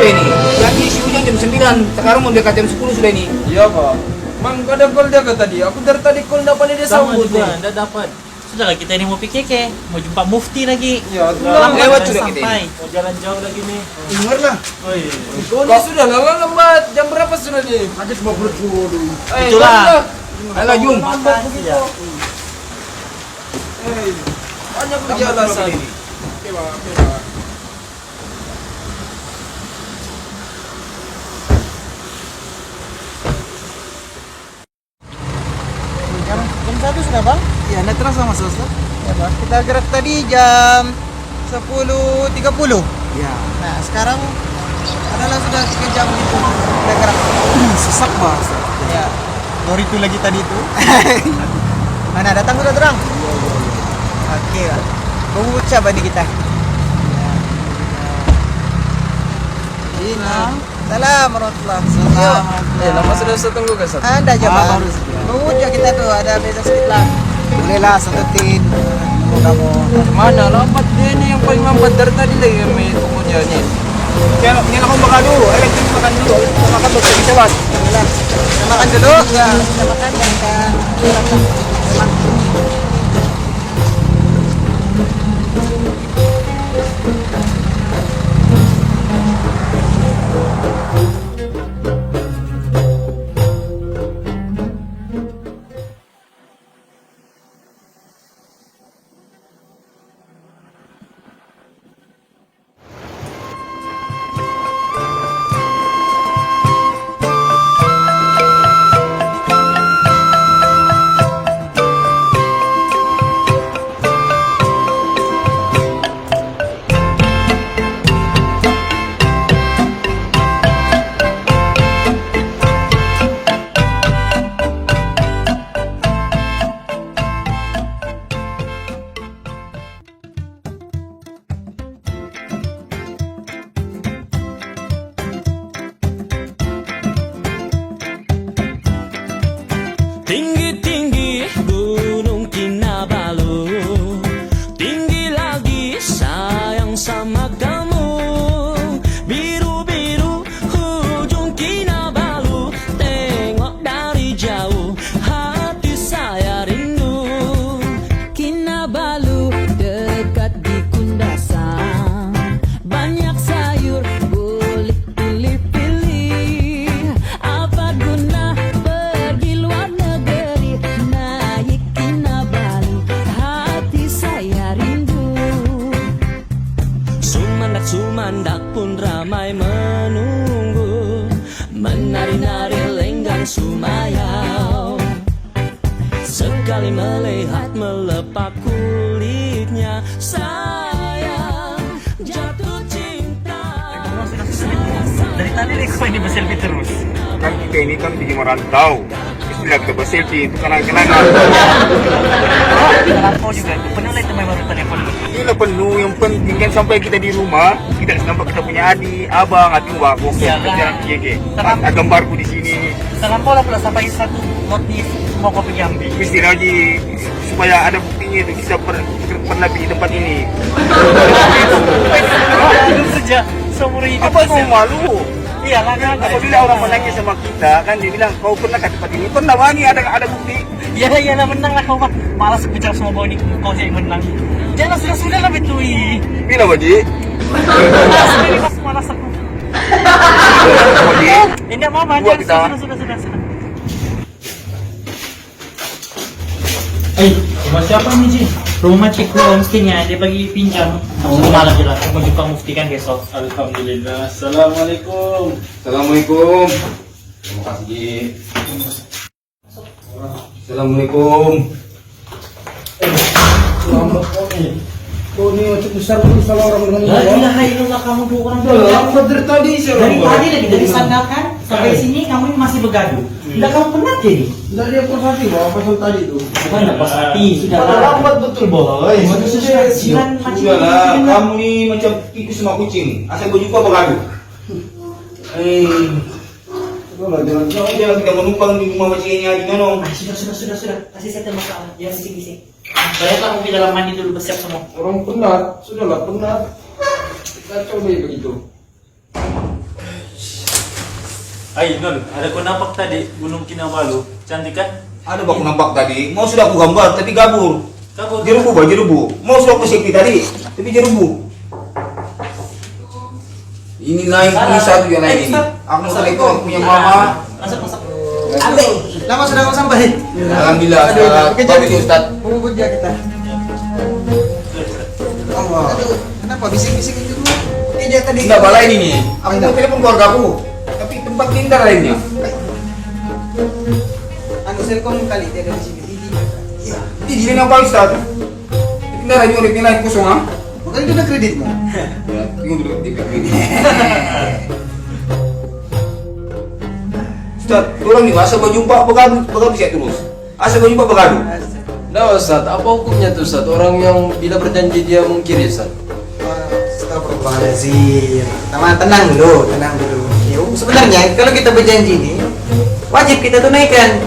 sudah ini. Janji si Ujang jam 9, sekarang mau dekat jam 10 sudah ini. Iya Pak. Mang ada call dia ke tadi. Aku dari tadi call dapat dia Sama sambut juga, nih. enggak dapat. Sudahlah kita ini mau PKK, mau jumpa Mufti lagi. Ya, Lambat lewat sudah kita sampai. ini. Mau jalan jauh lagi nih. Dengar lah. Oh iya. Kau ini sudah lama lambat. Jam berapa sudah nih? Ada 50 dulu. Itulah. Alah Jum. Lambat begitu. Banyak kejelasan. Oke, Pak. Jam 1 sudah bang? Ya, anda terasa mas Ustaz? Ya bang, kita gerak tadi jam 10.30. Ya. Nah sekarang adalah sudah 3 jam gitu kita gerak. Sesak mas. Ya, lori itu lagi tadi itu. Mana datang sudah terang? Oke bang, tunggu siapa di kita? Salam warahmatullahi wabarakatuh. Lama sudah saya tunggu ke Ustaz. Anda aja bang. Tunggu aja kita tuh ada beda sedikit lah. Boleh lah satu tin. Kamu. Mana lambat dia ini yang paling lambat dari tadi lagi kami tunggunya nih. Yan ako makan dulu. Ayo kita makan dulu. Makan dulu kita buat. Kita makan dulu. Ya, kita makan dan kita Tinggi-tinggi gunung Kinabalu, tinggi lagi sayang sama kamu. Biru-biru ujung Kinabalu, tengok dari jauh hati saya rindu. Kinabalu dekat di Kundasan, banyak sayur boleh pilih-pilih. Apa guna pergi luar negeri, naik Kinabalu, hati saya rindu. Sumandak-sumandak pun ramai menunggu, menari-nari lenggang Sumayau. Sekali melihat melepak kulitnya, saya jatuh cinta. Dari tadi nih kau ini berselfie terus. Kan kita ini kan pergi merantau. Istilah kita berselfie itu kenang-kenangan. Kau juga penuh lah teman baru telepon. Inilah penuh, yang penting kan sampai kita di rumah kita nampak kita punya adik, abang, atau wah, Iyalah. berjalan kiki. Terang. Ada gambarku di sini. Sekarang kau lah pula sampai satu motif mau kopi Jambi. Mesti lagi supaya ada buktinya itu kita pernah di tempat ini. Belum sejak seumur hidup. Apa kau malu? Iya lah kan. Apabila orang menanya sama kita kan dia bilang kau pernah ke tempat ini, pernah lagi ada bukti. Iya lah menang lah kau mah. Malas bicara semua bau ini kau sih menang. Jangan sudah lah betui. Bila Baji? Sendiri pas malas aku. Baji? Ini mau Dua banyak kita. sudah. Rumah siapa nih Ji? Rumah cikgu homestaynya dia bagi pinjam. Malam jelas. Mau jumpa Mufti kan besok. Alhamdulillah. Assalamualaikum. Assalamualaikum. Terima kasih Ji. Assalamualaikum. Selamat kami. Kau ini macam besar pun salah orang dengan La ilaha illallah, kamu dua orang. Lambat dari tadi Dari tadi lagi dari sana kan sampai sini kamu ini masih begaduh. Tidak kamu penat jadi. Tidak dia persati bawa pasal tadi itu. Bukan pas hati sudah Pada lambat betul boy. Sudahlah, kamu ni macam tikus sama kucing. Asal berjumpa bergaduh. Jangan kita menumpang di rumah macamnya di mana. Sudah. Kasih saya masalah. Jangan bisik-bisik. Bayarlah mobil dalam mandi dulu bersiap semua. Orang penat, sudahlah penat. Kita coba begitu. Ay, Nol, ada ko nampak tadi Gunung Kinabalu. Cantik kan? Ada aku nampak tadi, mau sudah aku gambar, tapi gabur. Kabur. Jerubu, Pak, jerubu. Mau sudah aku safety tadi, tapi jerubu. Ini naik, ini satu yang naik ini. Aku mau naik orang punya mama. Masuk. Lama sudah kau sampai? Alhamdulillah, Aduh, sekarang pakai pamit janji. Ustaz. Bubut dia kita. Allah. Aduh, kenapa bising-bising itu? Oke, dia tadi. Tidak balai ini nih. Aku Tidak. mau telepon keluarga aku, tapi tempat pintar lainnya. Anu Selkom kali dia ada di sini. Iya. Ini jadi apa Ustaz? Pintar aja udah pindah kosong ah. Bukan itu udah kreditmu. Ya, tunggu dulu tipe ini. Ustaz, orang nih masa berjumpa begaduh saya terus. Asal berjumpa begaduh. Nah Ustaz, apa hukumnya tuh Ustaz? Orang yang bila berjanji dia mungkiri Ustaz? Astagfirullahaladzim. Tenang dulu. Yuk, sebenarnya kalau kita berjanji ini wajib kita tunaikan.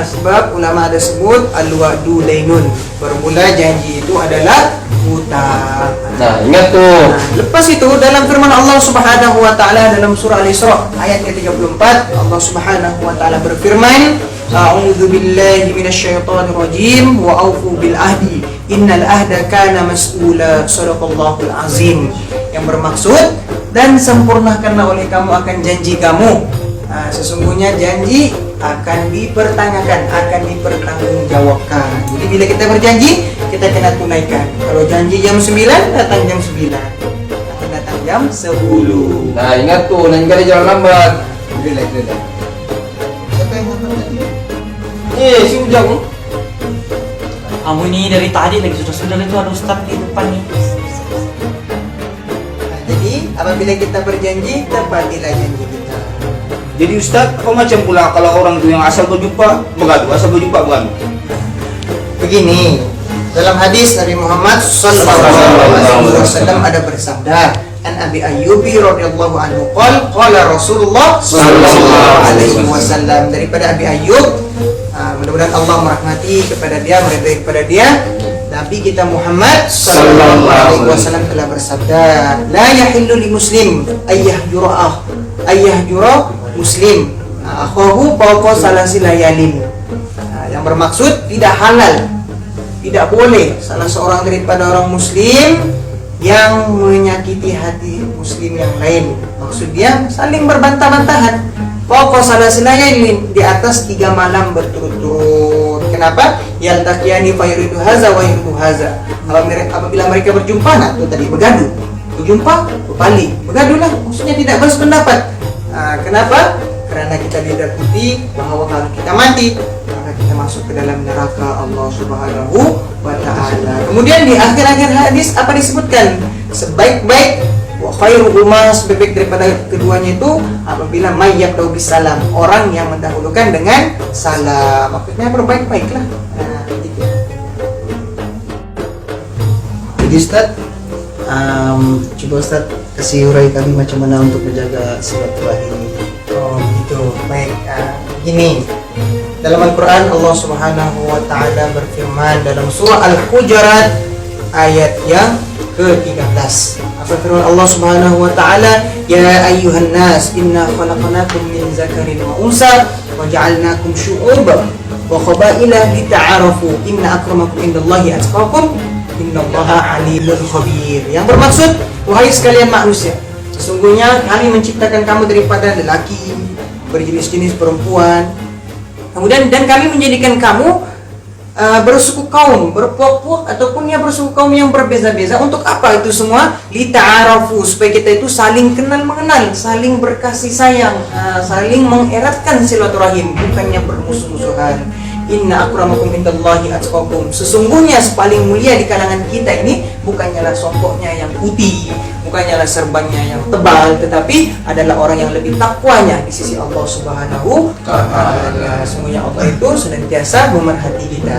Sebab ulama ada sebut al-wa'du dainun. Bermula janji itu adalah hutang. Nah, ingat tuh. Lepas itu dalam firman Allah Subhanahu wa taala dalam surah Al-Isra ayat ke-34, Allah Subhanahu wa taala berfirman, A'udzu billahi minasyaitonir rajim wa aufu bil ahdi innal ahda kana mas'ula sadaqallahul azim. Yang bermaksud dan sempurnakanlah oleh kamu akan janji kamu. Sesungguhnya janji akan dipertanyakan, akan dipertanggungjawabkan. Jadi bila kita berjanji, kita kena tunaikan. Kalau janji jam 9, datang jam 9. Atau datang jam 10. Nah, ingat tuh, lain kali jangan lambat. Alhamdulillah. Siapa yang ngomong tadi? Si Ujang. Kamu ini dari tadi lagi sudah itu ada Ustaz di depan nih. Jadi, apabila kita berjanji, tepatilah janji kita. Jadi Ustaz, apa macam pula kalau orang itu yang asal berjumpa begaduh? Begini, dalam hadis Nabi Muhammad SAW ada bersabda, An Abi Ayyubi radhiyallahu anhu qala Rasulullah sallallahu alaihi wasallam, daripada Abi Ayyub, mudah-mudahan Allah merahmati kepada dia, meridai kepada dia, Nabi kita Muhammad sallallahu alaihi wasallam telah bersabda, la yahillu li muslim ayyahjura muslim akhahu fawqa salasi layalin. Yang bermaksud tidak halal, tidak boleh salah seorang daripada orang muslim yang menyakiti hati muslim yang lain. Maksud dia saling berbantah-bantahan. Fawqa salasi layalin, di atas 3 malam berturut-turut. Kenapa? Yaltaqiyani fa yuridu haza wa yuridu haza. Apabila mereka berjumpa, nah itu tadi begaduh. Berjumpa, berpaling, begaduhlah. Maksudnya tidak bersependapat. Kenapa? Karena kita ditakuti bahwa kalau kita mati, maka kita masuk ke dalam neraka Allah Subhanahu wa taala. Kemudian di akhir-akhir hadis apa disebutkan? Sebaik-baik wa khairuhuma, sebaik daripada keduanya itu apabila mayyabda'u bisalam, orang yang mendahulukan dengan salam. Maksudnya berbaik-baiklah. Nah, gitu. Jadi Ustaz, coba Ustaz kasih urai kami macam mana untuk menjaga silaturahim. Oh gitu, baik. Gini, dalam Al-Quran Allah Subhanahu wa taala berfirman dalam surah Al-Hujurat ayat yang ke-13. Apa firman Allah Subhanahu wa taala? Ya ayyuhan nas, inna khalaqnakum min zakarin wa unsa wa ja'alnakum syu'uban wa qabaila lita'arafu inna akramakum indallahi atqakum innallaha alimul khabir. Yang bermaksud, wahai sekalian manusia, sesungguhnya kami menciptakan kamu daripada lelaki berjenis-jenis perempuan. Kemudian dan kami menjadikan kamu bersuku kaum, berpuak-puak ataupun ya bersuku kaum yang berbeza-beza. Untuk apa itu semua? Lita'arafu, supaya kita itu saling kenal mengenal, saling berkasih sayang, saling mengeratkan silaturahim, bukannya bermusuh-musuhan. Inna akramakum indallahi atqakum, sesungguhnya paling mulia di kalangan kita ini bukannya songkoknya yang putih, bukannya serbannya yang tebal, tetapi adalah orang yang lebih takwanya di sisi Allah Subhanahu wa taala. Semuanya Allah itu senantiasa memerhati kita,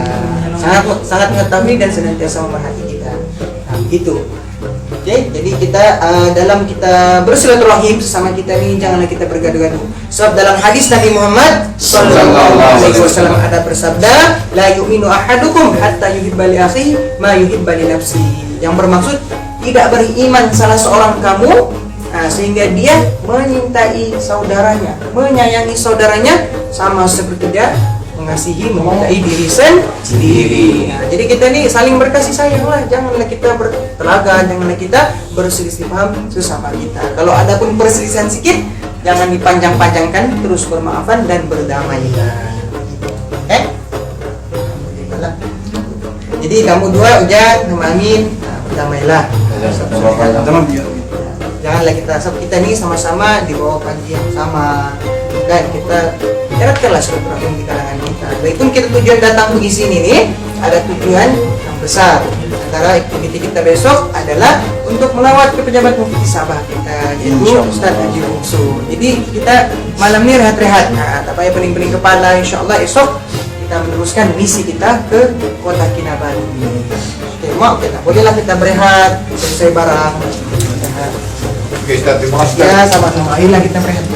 sangat mengetahui dan senantiasa memerhati kita. Nah, gitu. Oke, jadi kita dalam kita bersilaturahim sesama kita ini janganlah kita bergaduh-gaduh. Sebab dalam hadis Nabi Muhammad sallallahu alaihi wasallam ada bersabda, la yu'minu ahadukum hatta yuhibba li akhihi ma yuhibba li nafsihi. Yang bermaksud tidak beriman salah seorang kamu Nah, sehingga dia menyintai saudaranya, menyayangi saudaranya sama seperti dia mengasihi, menyintai diri sendiri. Nah, jadi kita nih saling berkasih sayang lah, janganlah kita bertelaga, janganlah kita berselisih paham sesama kita. Kalau ada pun perselisihan sedikit, jangan dipanjang-panjangkan, terus bermaafan dan berdamailah. Oke? Alhamdulillah. Jadi kamu dua, Ujan sama Amin, nah, berdamailah. Janganlah kita ini sama-sama di bawah panji yang sama, dan kita eratkanlah silaturahim di kalangan kita. Walaupun kita tujuan datang di sini nih ada tujuan yang besar. Antara aktiviti kita besok adalah untuk melawat ke pejabat mufti Sabah kita, yaitu Ustaz Haji Bungsu. Jadi kita malam ini rehat-rehat. Nah, tak payah pening-pening kepala. Insyaallah esok kita meneruskan misi kita ke kota Kinabalu. Oke, maaf kita bolehlah kita berehat, selesai barang. Oke, Ustaz, terima kasih. Ya, sama-sama. Ayolah kita berehat.